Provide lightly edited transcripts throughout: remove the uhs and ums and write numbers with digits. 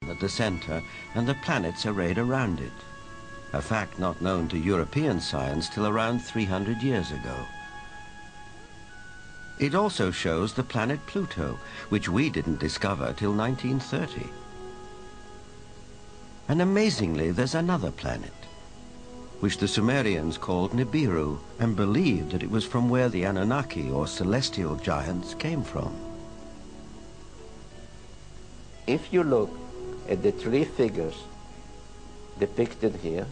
at the center and the planets arrayed around it, a fact not known to European science till around 300 years ago. It also shows the planet Pluto, which we didn't discover till 1930. And amazingly, there's another planet, which the Sumerians called Nibiru, and believed that it was from where the Anunnaki, or celestial giants, came from. If you look at the three figures depicted here,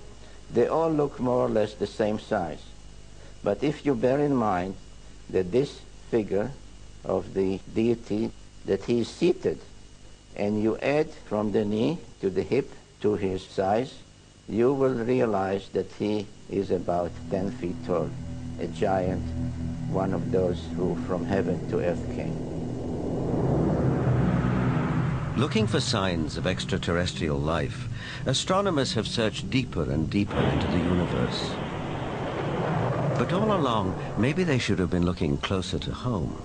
they all look more or less the same size. But if you bear in mind that this figure of the deity, that he is seated, and you add from the knee to the hip to his size, you will realize that he is about 10 feet tall, a giant, one of those who from heaven to earth came. Looking for signs of extraterrestrial life, astronomers have searched deeper and deeper into the universe. But all along, maybe they should have been looking closer to home.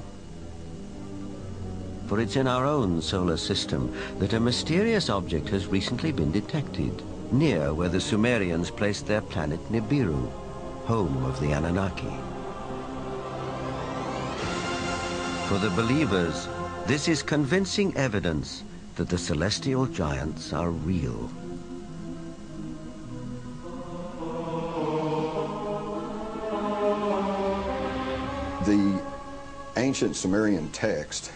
For it's in our own solar system that a mysterious object has recently been detected, near where the Sumerians placed their planet Nibiru, home of the Anunnaki. For the believers, this is convincing evidence that the celestial giants are real. The ancient Sumerian text,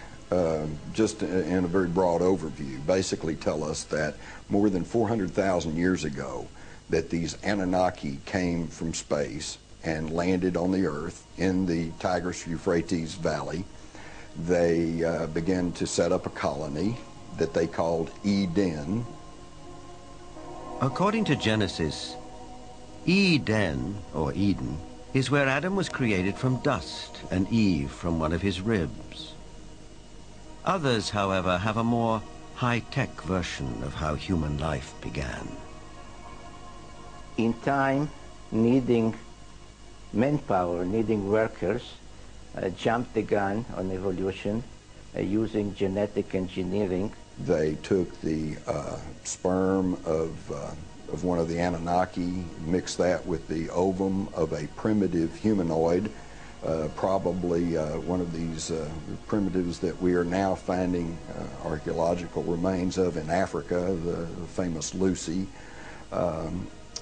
just in a very broad overview, basically tell us that more than 400,000 years ago that these Anunnaki came from space and landed on the earth in the Tigris-Euphrates Valley. They began to set up a colony that they called Eden. According to Genesis, Eden, or Eden, is where Adam was created from dust and Eve from one of his ribs. Others, however, have a more high-tech version of how human life began. In time, needing manpower, needing workers, jumped the gun on evolution using genetic engineering. They took the sperm of one of the Anunnaki, mixed that with the ovum of a primitive humanoid, probably one of these primitives that we are now finding archaeological remains of in Africa, the famous Lucy.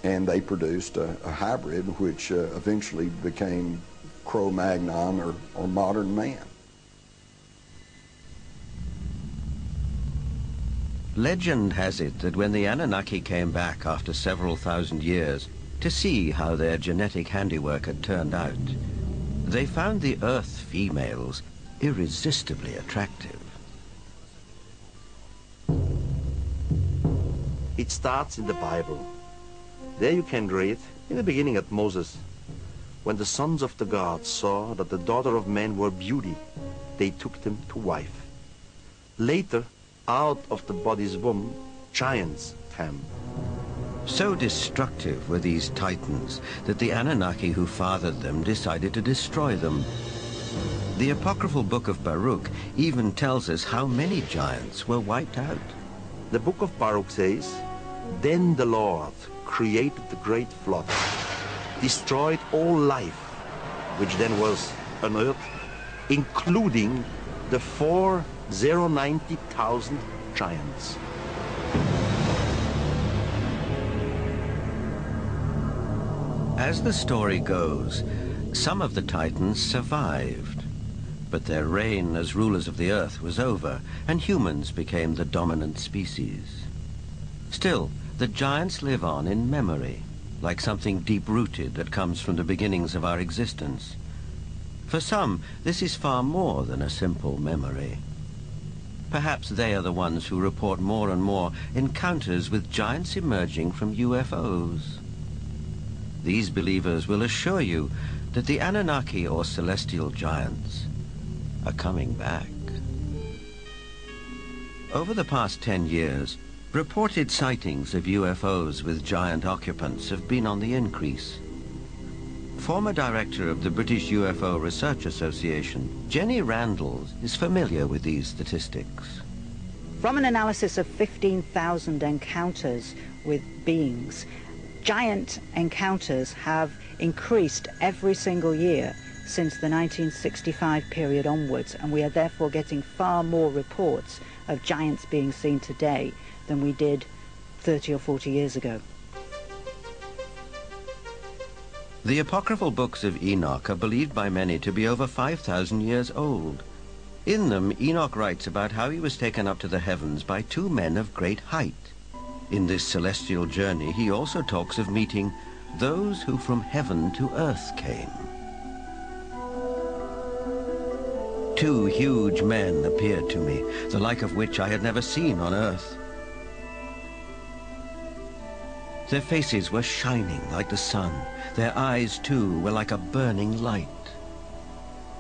And they produced a hybrid which eventually became Cro-Magnon, or modern man. Legend has it that when the Anunnaki came back after several thousand years to see how their genetic handiwork had turned out, they found the Earth females irresistibly attractive. It starts in the Bible. There you can read, in the beginning at Moses, when the sons of the gods saw that the daughter of men were beauty, they took them to wife. Later, out of the body's womb, giants came. So destructive were these titans that the Anunnaki who fathered them decided to destroy them. The apocryphal book of Baruch even tells us how many giants were wiped out. The book of Baruch says, "Then the Lord created the great flood, destroyed all life, which then was on earth, including the 490,000 giants." As the story goes, some of the titans survived, but their reign as rulers of the earth was over, and humans became the dominant species. Still, the giants live on in memory, like something deep-rooted that comes from the beginnings of our existence. For some, this is far more than a simple memory. Perhaps they are the ones who report more and more encounters with giants emerging from UFOs. These believers will assure you that the Anunnaki, or celestial giants, are coming back. Over the past 10 years, reported sightings of UFOs with giant occupants have been on the increase. Former director of the British UFO Research Association, Jenny Randall, is familiar with these statistics. From an analysis of 15,000 encounters with beings, giant encounters have increased every single year since the 1965 period onwards, and we are therefore getting far more reports of giants being seen today than we did 30 or 40 years ago. The apocryphal books of Enoch are believed by many to be over 5,000 years old. In them, Enoch writes about how he was taken up to the heavens by two men of great height. In this celestial journey, he also talks of meeting those who from heaven to earth came. Two huge men appeared to me, the like of which I had never seen on earth. Their faces were shining like the sun. Their eyes, too, were like a burning light.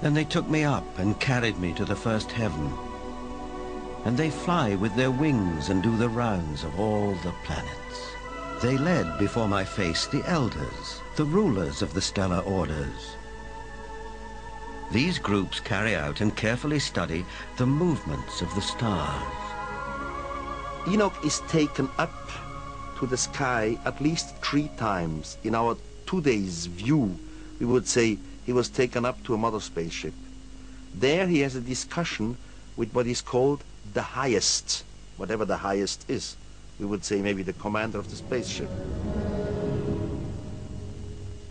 Then they took me up and carried me to the first heaven. And they fly with their wings and do the rounds of all the planets. They led before my face the elders, the rulers of the stellar orders. These groups carry out and carefully study the movements of the stars. Enoch is taken up to the sky at least 3 times. In our today's view, we would say he was taken up to a mother spaceship. There he has a discussion with what is called the highest, whatever the highest is. We would say maybe the commander of the spaceship.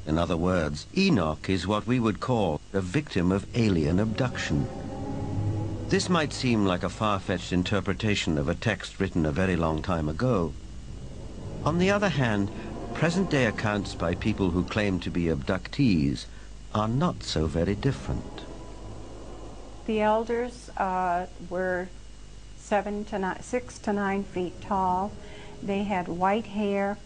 In other words, Enoch is what we would call a victim of alien abduction. This might seem like a far-fetched interpretation of a text written a very long time ago. On the other hand, present-day accounts by people who claim to be abductees are not so very different. The elders were 6 to 9 feet tall. They had white hair,